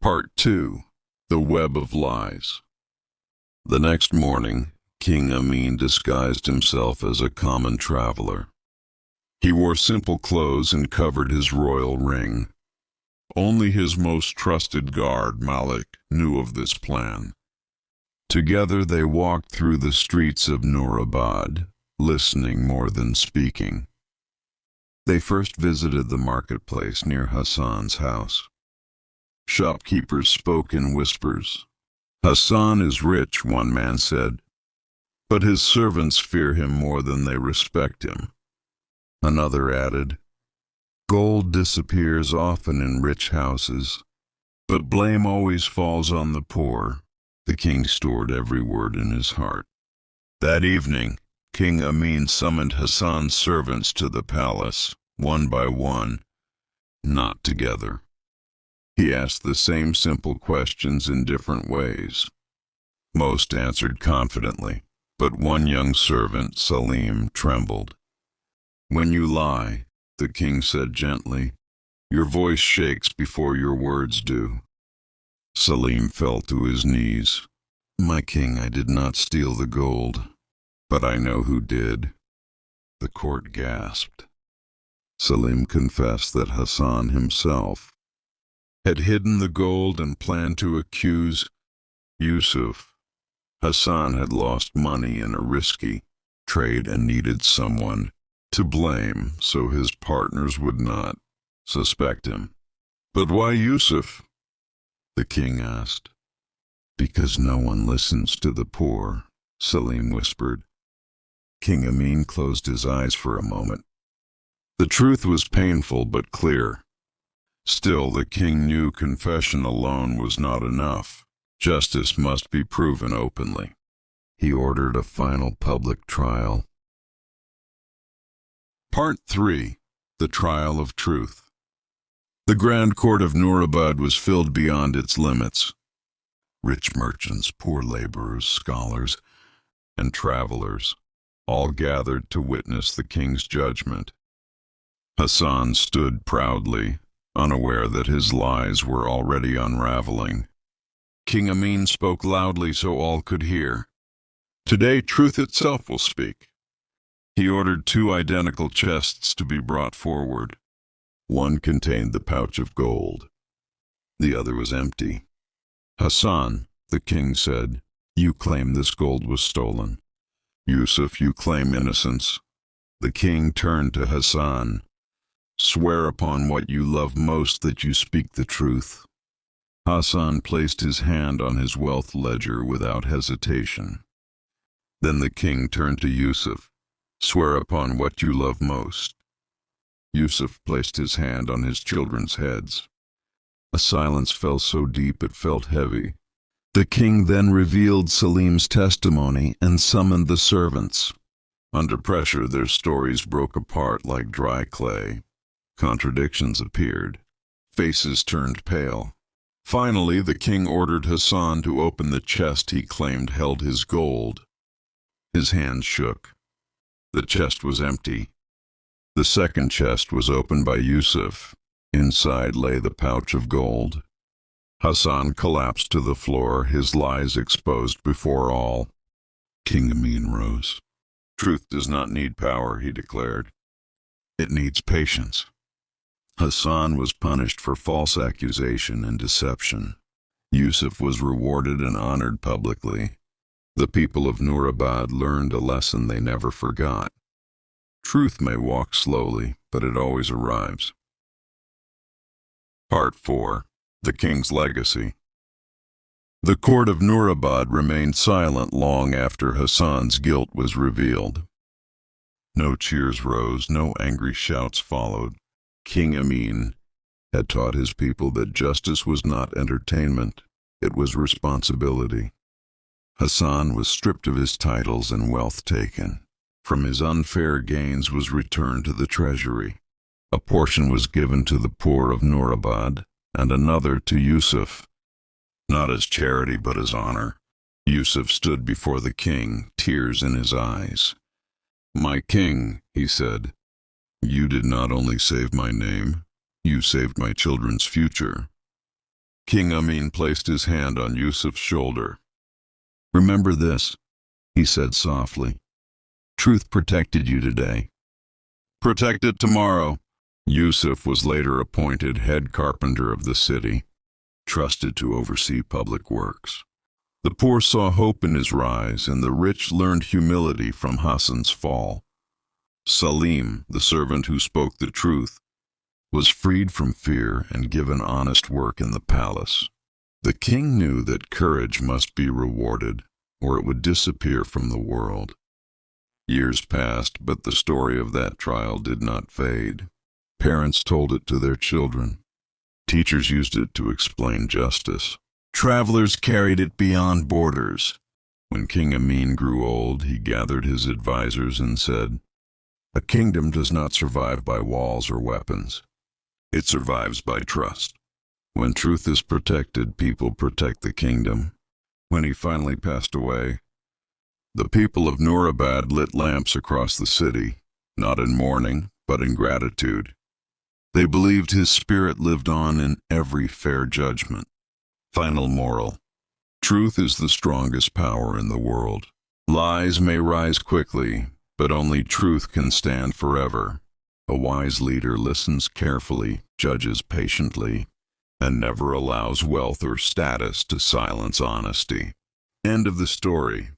Part 2. The Web of Lies. The next morning, King Amin disguised himself as a common traveler. He wore simple clothes and covered his royal ring. Only his most trusted guard, Malik, knew of this plan. Together they walked through the streets of Nurabad, listening more than speaking. They first visited the marketplace near Hassan's house. Shopkeepers spoke in whispers. "Hassan is rich," one man said, "but his servants fear him more than they respect him." Another added, "Gold disappears often in rich houses, but blame always falls on the poor." The king stored every word in his heart. That evening, King Amin summoned Hassan's servants to the palace, one by one, not together. He asked the same simple questions in different ways. Most answered confidently, but one young servant, Salim, trembled. "When you lie," the king said gently, "your voice shakes before your words do." Salim fell to his knees. "My king, I did not steal the gold, but I know who did." The court gasped. Salim confessed that Hassan himself had hidden the gold and planned to accuse Yusuf. Hassan had lost money in a risky trade and needed someone to blame so his partners would not suspect him. "But why Yusuf?" the king asked. "Because no one listens to the poor," Salim whispered. King Amin closed his eyes for a moment. The truth was painful but clear. Still, the king knew confession alone was not enough. Justice must be proven openly. He ordered a final public trial. Part 3. The Trial of Truth. The Grand Court of Nurabad was filled beyond its limits. Rich merchants, poor laborers, scholars, and travelers all gathered to witness the king's judgment. Hassan stood proudly, unaware that his lies were already unraveling. King Amin spoke loudly so all could hear. "Today truth itself will speak." He ordered 2 identical chests to be brought forward. One contained the pouch of gold. The other was empty. "Hassan," the king said, "you claim this gold was stolen. Yusuf, you claim innocence." The king turned to Hassan. "Swear upon what you love most that you speak the truth." Hassan placed his hand on his wealth ledger without hesitation. Then the king turned to Yusuf. "Swear upon what you love most." Yusuf placed his hand on his children's heads. A silence fell so deep it felt heavy. The king then revealed Salim's testimony and summoned the servants. Under pressure, their stories broke apart like dry clay. Contradictions appeared. Faces turned pale. Finally, the king ordered Hassan to open the chest he claimed held his gold. His hands shook. The chest was empty. The second chest was opened by Yusuf. Inside lay the pouch of gold. Hassan collapsed to the floor, his lies exposed before all. King Amin rose. "Truth does not need power," he declared. "It needs patience." Hassan was punished for false accusation and deception. Yusuf was rewarded and honored publicly. The people of Nurabad learned a lesson they never forgot. Truth may walk slowly, but it always arrives. Part 4. The King's Legacy. The court of Nurabad remained silent long after Hassan's guilt was revealed. No cheers rose, no angry shouts followed. King Amin had taught his people that justice was not entertainment, it was responsibility. Hassan was stripped of his titles and wealth taken. From his unfair gains was returned to the treasury. A portion was given to the poor of Nurabad, and another to Yusuf. Not as charity, but as honor. Yusuf stood before the king, tears in his eyes. "My king," he said, "you did not only save my name, you saved my children's future." King Amin placed his hand on Yusuf's shoulder. "Remember this," he said softly. "Truth protected you today. Protect it tomorrow." Yusuf was later appointed head carpenter of the city, trusted to oversee public works. The poor saw hope in his rise, and the rich learned humility from Hassan's fall. Salim, the servant who spoke the truth, was freed from fear and given honest work in the palace. The king knew that courage must be rewarded, or it would disappear from the world. Years passed, but the story of that trial did not fade. Parents told it to their children. Teachers used it to explain justice. Travelers carried it beyond borders. When King Amin grew old, he gathered his advisors and said, "A kingdom does not survive by walls or weapons. It survives by trust. When truth is protected, people protect the kingdom." When he finally passed away, the people of Nurabad lit lamps across the city, not in mourning, but in gratitude. They believed his spirit lived on in every fair judgment. Final moral: truth is the strongest power in the world. Lies may rise quickly, but only truth can stand forever. A wise leader listens carefully, judges patiently, and never allows wealth or status to silence honesty. End of the story.